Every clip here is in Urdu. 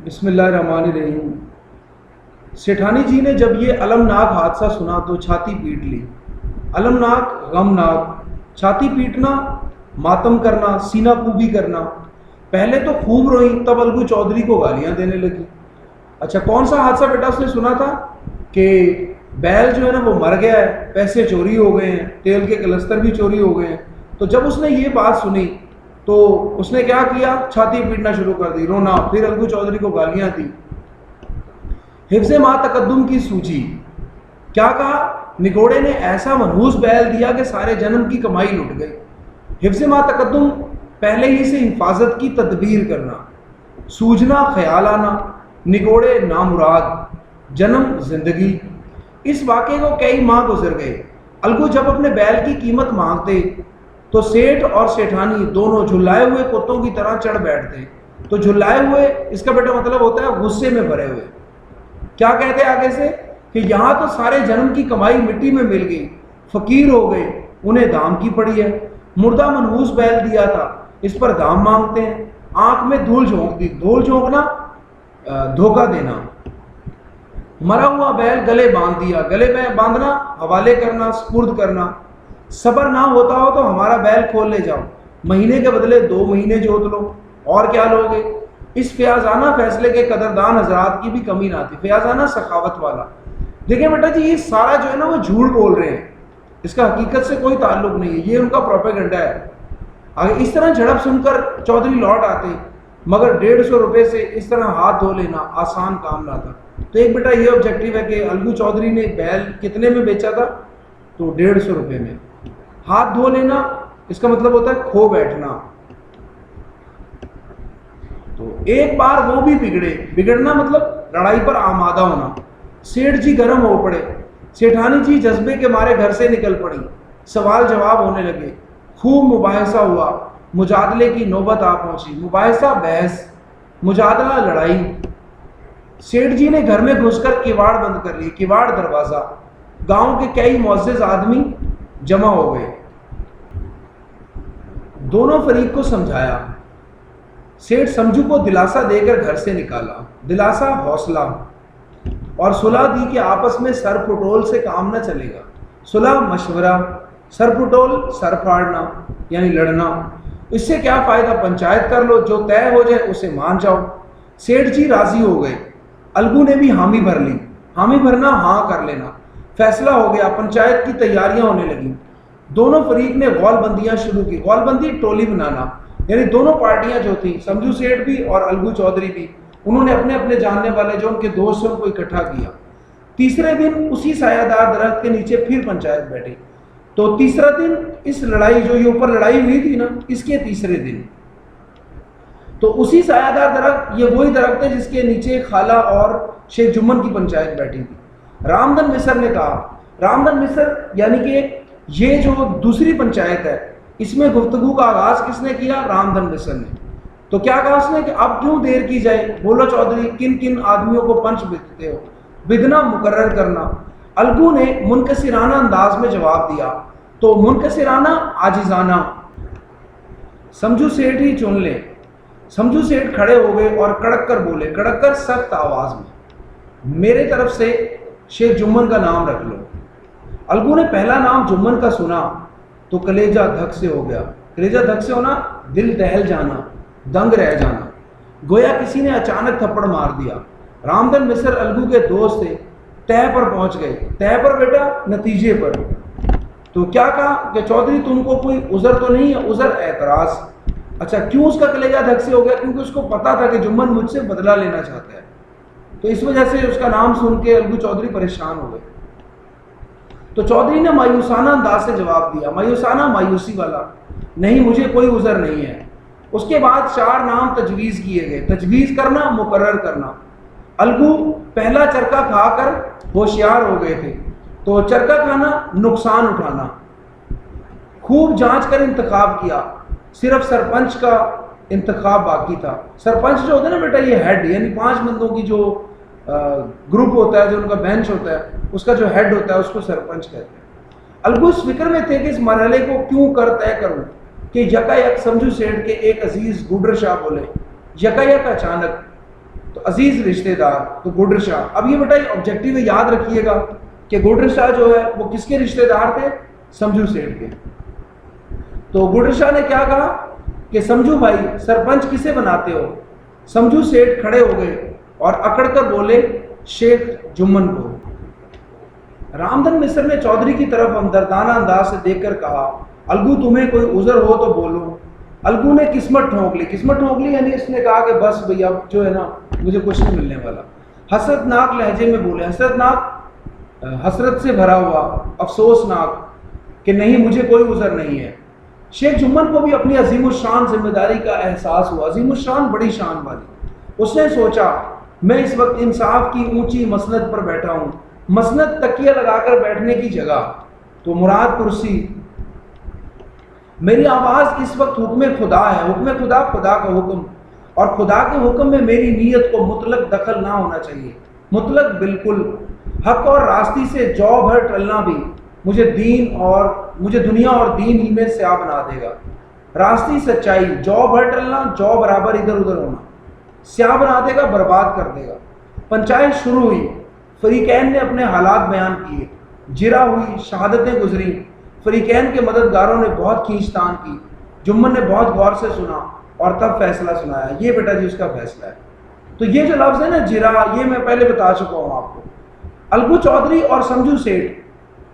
بسم اللہ الرحمن الرحیم۔ سیٹھانی جی نے جب یہ المناک حادثہ سنا تو چھاتی پیٹ لی۔ المناک، غمناک، چھاتی پیٹنا، ماتم کرنا، سینہ کوبی کرنا۔ پہلے تو خوب روئیں، تب الگو چودھری کو گالیاں دینے لگی۔ اچھا کون سا حادثہ بیٹا اس نے سنا تھا؟ کہ بیل جو ہے نا وہ مر گیا ہے، پیسے چوری ہو گئے ہیں، تیل کے کلستر بھی چوری ہو گئے ہیں۔ تو جب اس نے یہ بات سنی تو اس نے کیا کیا؟ چھاتی پیٹنا شروع کر دی، رونا، پھر الگو چودھری کو گالیاں دی۔ حفظ ما تقدم کی سوچی، کیا کہا؟ نگوڑے نے ایسا منحوس بیل دیا کہ سارے جنم کی کمائی لٹ گئی۔ حفظ ما تقدم پہلے ہی سے حفاظت کی تدبیر کرنا، سوجنا خیال آنا، نگوڑے نامراد، جنم زندگی۔ اس واقعے کو کئی ماہ گزر گئے۔ الگو جب اپنے بیل کی قیمت مانگتے تو سیٹھ اور سیٹھانی دونوں جھلائے ہوئے کتوں کی طرح چڑھ بیٹھتے۔ تو جھلائے ہوئے اس کا بیٹا مطلب ہوتا ہے غصے میں بھرے ہوئے۔ کیا کہتے ہیں آگے سے؟ کہ یہاں تو سارے جنم کی کمائی مٹی میں مل گئی، فقیر ہو گئے، انہیں دام کی پڑی ہے۔ مردہ منحوس بیل دیا تھا، اس پر دام مانگتے ہیں۔ آنکھ میں دھول جھونک دی، دھول جھونکنا دھوکہ دینا۔ مرا ہوا بیل گلے باندھ دیا، گلے میں باندھنا، حوالے کرنا، سپرد کرنا۔ صبر نہ ہوتا ہو تو ہمارا بیل کھول لے جاؤ، مہینے کے بدلے 2 مہینے جوت لو، اور کیا لوگے؟ اس فیاضانہ فیصلے کے قدردان حضرات کی بھی کمی نہ تھی۔ فیاضانہ سخاوت والا۔ دیکھیں بیٹا جی، یہ سارا جو ہے نا وہ جھوٹ بول رہے ہیں، اس کا حقیقت سے کوئی تعلق نہیں ہے، یہ ان کا پروپیگنڈا ہے۔ اگر اس طرح جھڑپ سن کر چودھری لوٹ آتے، مگر 150 روپے سے اس طرح ہاتھ دھو لینا آسان کام نہ تھا۔ تو ایک بیٹا یہ آبجیکٹیو ہے کہ الگو چودھری نے بیل کتنے میں بیچا تھا؟ تو 150 روپے میں۔ ہاتھ دھو لینا اس کا مطلب ہوتا ہے کھو بیٹھنا۔ تو ایک بار وہ بھی بگڑے، بگڑنا مطلب لڑائی پر آمادہ ہونا۔ سیٹھ جی گرم ہو پڑے، سیٹھانی جی جذبے کے مارے گھر سے نکل پڑی۔ سوال جواب ہونے لگے، خوب مباحثہ ہوا، مجادلے کی نوبت آ پہنچی۔ مباحثہ بحث، مجادلہ لڑائی۔ سیٹھ جی نے گھر میں گھس کر کیواڑ بند کر لی، کیواڑ دروازہ۔ گاؤں کے کئی معزز آدمی جمع ہو گئے، دونوں فریق کو سمجھایا۔ سیٹھ سمجھو کو دلاسا دے کر گھر سے نکالا، دلاسا حوصلہ، اور صلح دی کہ آپس میں سر پھٹول سے کام نہ چلے گا۔ صلح مشورہ، سر پھٹول سر پھاڑنا یعنی لڑنا۔ اس سے کیا فائدہ؟ پنچایت کر لو، جو طے ہو جائے اسے مان جاؤ۔ سیٹھ جی راضی ہو گئے، الگو نے بھی حامی بھر لی۔ حامی بھرنا ہاں کر لینا۔ فیصلہ ہو گیا، پنچایت کی تیاریاں ہونے لگیں۔ دونوں فریق نے غول بندیاں شروع کی۔ غول بندی ٹولی بنانا، یعنی دونوں پارٹیاں جو تھیں، سمجھو سیٹھ بھی اور الگو چودھری بھی، انہوں نے اپنے اپنے جاننے والے جو ان کے دوست ہیں ان کو اکٹھا کیا۔ تیسرے دن اسی سایہ دار درخت کے نیچے پھر پنچایت بیٹھی۔ تو تیسرا دن اس لڑائی، جو یہ اوپر لڑائی ہوئی تھی نا، اس کے تیسرے دن تو اسی سایہ دار درخت، یہ وہی درخت ہے جس کے نیچے خالہ اور شیخ جمن کی پنچایت بیٹھی تھی۔ رامدن مصر نے کہا، رامدن مصر یعنی کہ یہ جو دوسری پنچایت ہے، اس میں گفتگو کا آغاز کس نے کیا؟ رامدن مصر نے۔ تو کیا کہا اس نے کہ اب کیوں دیر کی جائے، بولو چودھری، کن کن آدمیوں کو پنچ بدتے ہو؟ بدنا مقرر کرنا۔ الگو نے منکسرانہ انداز میں جواب دیا، تو منکسرانہ عاجزانہ، سمجھو سیٹھ ہی چن لے۔ سمجھو سیٹھ کھڑے ہو گئے اور کڑک کر بولے، کڑک کر سخت آواز میں، میرے طرف سے شیخ جمن کا نام رکھ لو۔ الگو نے پہلا نام جمن کا سنا تو کلیجہ دھک سے ہو گیا۔ کلیجہ دھک سے ہونا، دل دہل جانا، دنگ رہ جانا، گویا کسی نے اچانک تھپڑ مار دیا۔ رامدن مصر الگو کے دوست تھے، طے پر پہنچ گئے۔ طے پر بیٹا نتیجے پر۔ تو کیا کہا کہ چودھری تم کو کوئی عذر تو نہیں ہے؟ عذر اعتراض۔ اچھا کیوں اس کا کلیجہ دھک سے ہو گیا؟ کیونکہ اس کو پتا تھا کہ جمن مجھ سے بدلہ لینا چاہتا ہے، تو اس وجہ سے اس کا نام سن کے الگو چودھری پریشان ہو گئے۔ تو چودھری نے مایوسانہ انداز سے جواب دیا، مایوسانہ مایوسی والا، نہیں مجھے کوئی عذر نہیں ہے۔ اس کے بعد 4 نام تجویز کیے گئے۔ تجویز کرنا، مقرر کرنا۔ الگو پہلا چرکا کھا کر ہوشیار ہو گئے تھے، تو چرکا کھانا نقصان اٹھانا۔ خوب جانچ کر انتخاب کیا، صرف سرپنچ کا انتخاب باقی تھا۔ سرپنچ جو ہوتا ہے نا بیٹا، یہ ہیڈ، یعنی 5 بندوں کی جو گروپ ہوتا ہے، جو ان کا بینچ ہوتا ہے، اس کا جو ہیڈ ہوتا ہے اس کو سرپنچ کہتے ہیں۔ الگو اس فکر میں تھے کہ اس مرحلے کو کیوں کر طے کروں کہ یکا یک سمجھو سیٹھ کے ایک عزیز گوڈر شاہ بولے، یکا یک اچانک تو عزیز رشتہ دار تو گڈر شاہ. اب یہ بیٹا آبجیکٹیو یاد رکھیے گا کہ گڈر شاہ جو ہے وہ کس کے رشتہ دار تھے؟ سمجھو سیٹھ کے. تو گڈر شاہ نے کیا کہا کہ سمجھو بھائی سرپنچ کسے بناتے ہو؟ سمجھو سیٹھ کھڑے ہو گئے اور اکڑ کر بولے شیخ جمن کو. رامدن مصر نے چودھری کی طرف ہمدردانہ انداز سے دیکھ کر کہا الگو تمہیں کوئی عذر ہو تو بولو. الگو نے قسمت ٹھونک لی. قسمت ٹھونک لی یعنی اس نے کہا کہ بس بھئی اب جو ہے نا مجھے کچھ نہیں ملنے والا. حسرت ناک لہجے میں بولے, حسرت ناک حسرت سے بھرا ہوا, افسوس ناک کہ نہیں مجھے کوئی عذر نہیں ہے. شیخ جمن کو بھی اپنی عظیم الشان ذمہ داری کا احساس ہوا. عظیم الشان بڑی شان والی. اس نے سوچا میں اس وقت انصاف کی اونچی مسند پر بیٹھا ہوں. مسند تکیہ لگا کر بیٹھنے کی جگہ, تو مراد کرسی. میری آواز اس وقت حکم خدا ہے. حکم خدا خدا کا حکم, اور خدا کے حکم میں میری نیت کو مطلق دخل نہ ہونا چاہیے. مطلق بالکل. حق اور راستی سے جو بھر ٹلنا بھی مجھے دنیا اور دین ہی میں سیاہ بنا دے گا. راستی سچائی, جو بھر ٹلنا, جو برابر ادھر ادھر ہونا, سیاہ بنا دے گا, برباد کر دے گا. پنچایت شروع ہوئی. فریقین نے اپنے حالات بیان کیے. جرا ہوئی, شہادتیں گزری. فریقین کے مددگاروں نے بہت کھینچتان کی. جمن نے بہت غور سے سنا اور تب فیصلہ سنایا. یہ بیٹا جی اس کا فیصلہ ہے. تو یہ جو لفظ ہے نا جرا, یہ میں پہلے بتا چکا ہوں آپ کو. الگو چودھری اور سمجھو سیٹھ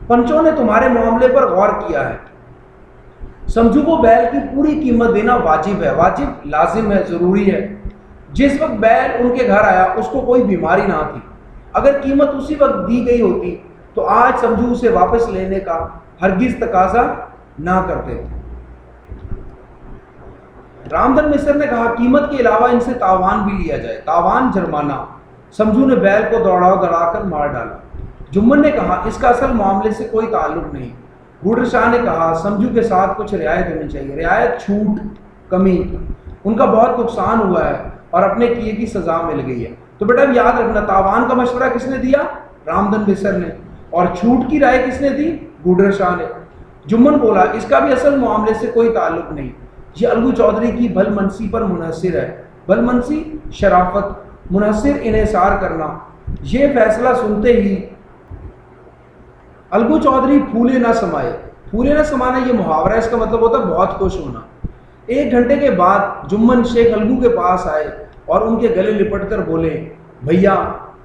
پنچوں نے تمہارے معاملے پر غور کیا ہے. سمجھو کو بیل کی پوری قیمت دینا واجب ہے. واجب لازم ہے, ضروری ہے. جس وقت بیل ان کے گھر آیا اس کو کوئی بیماری نہ تھی. اگر قیمت اسی وقت دی گئی ہوتی تو آج سمجھو اسے واپس لینے کا ہرگز تقاضا نہ کرتے. رامدن مصر نے کہا قیمت کے علاوہ ان سے تاوان بھی لیا جائے. تاوان جرمانہ. سمجھو نے بیل کو دوڑا کر مار ڈالا. جمن نے کہا اس کا اصل معاملے سے کوئی تعلق نہیں. گڈر شاہ نے کہا سمجھو کے ساتھ کچھ رعایت ہونی چاہیے. رعایت, چھوٹ, کمی. ان کا بہت نقصان ہوا ہے اور اپنے کیے کی سزا مل گئی ہے. تو بیٹا اب یاد رکھنا, تاوان کا مشورہ کس نے دیا؟ رامدن مصر نے. اور چھوٹ کی رائے کس نے دی؟ گڈر شاہ نے. جمن بولا اس کا بھی اصل معاملے سے کوئی تعلق نہیں. یہ الگو چودھری کی بھل منسی پر منحصر ہے. بھل منسی شرافت, منحصر انحصار کرنا. یہ فیصلہ سنتے ہی الگو چودھری پھولے نہ سمائے. پھولے نہ سمانا یہ محاورہ, اس کا مطلب ہوتا ہے بہت خوش ہونا. 1 گھنٹے کے بعد جمن شیخ الگو کے پاس آئے اور ان کے گلے لپٹ کر بولے بھیا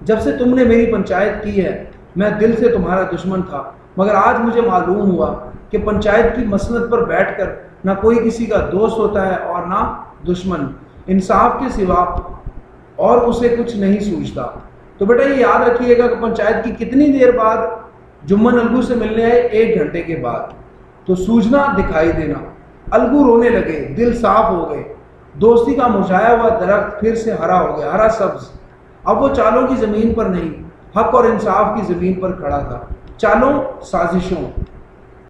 جب سے تم نے میری پنچایت کی ہے میں دل سے تمہارا دشمن تھا, مگر آج مجھے معلوم ہوا کہ پنچایت کی مسند پر بیٹھ کر نہ کوئی کسی کا دوست ہوتا ہے اور نہ دشمن. انصاف کے سوا اور اسے کچھ نہیں سوچتا. تو بیٹا یہ یاد رکھیے گا کہ پنچایت کی کتنی دیر بعد جمن الگو سے ملنے آئے؟ 1 گھنٹے کے بعد. تو سوجنا دکھائی دینا. الگو رونے لگے, دل صاف ہو گئے. دوستی کا مرجھایا ہوا درخت پھر سے ہرا ہو گیا, ہرا سبز. اب وہ چالوں کی زمین پر نہیں, حق اور انصاف کی زمین پر کھڑا تھا. چالوں, سازشوں,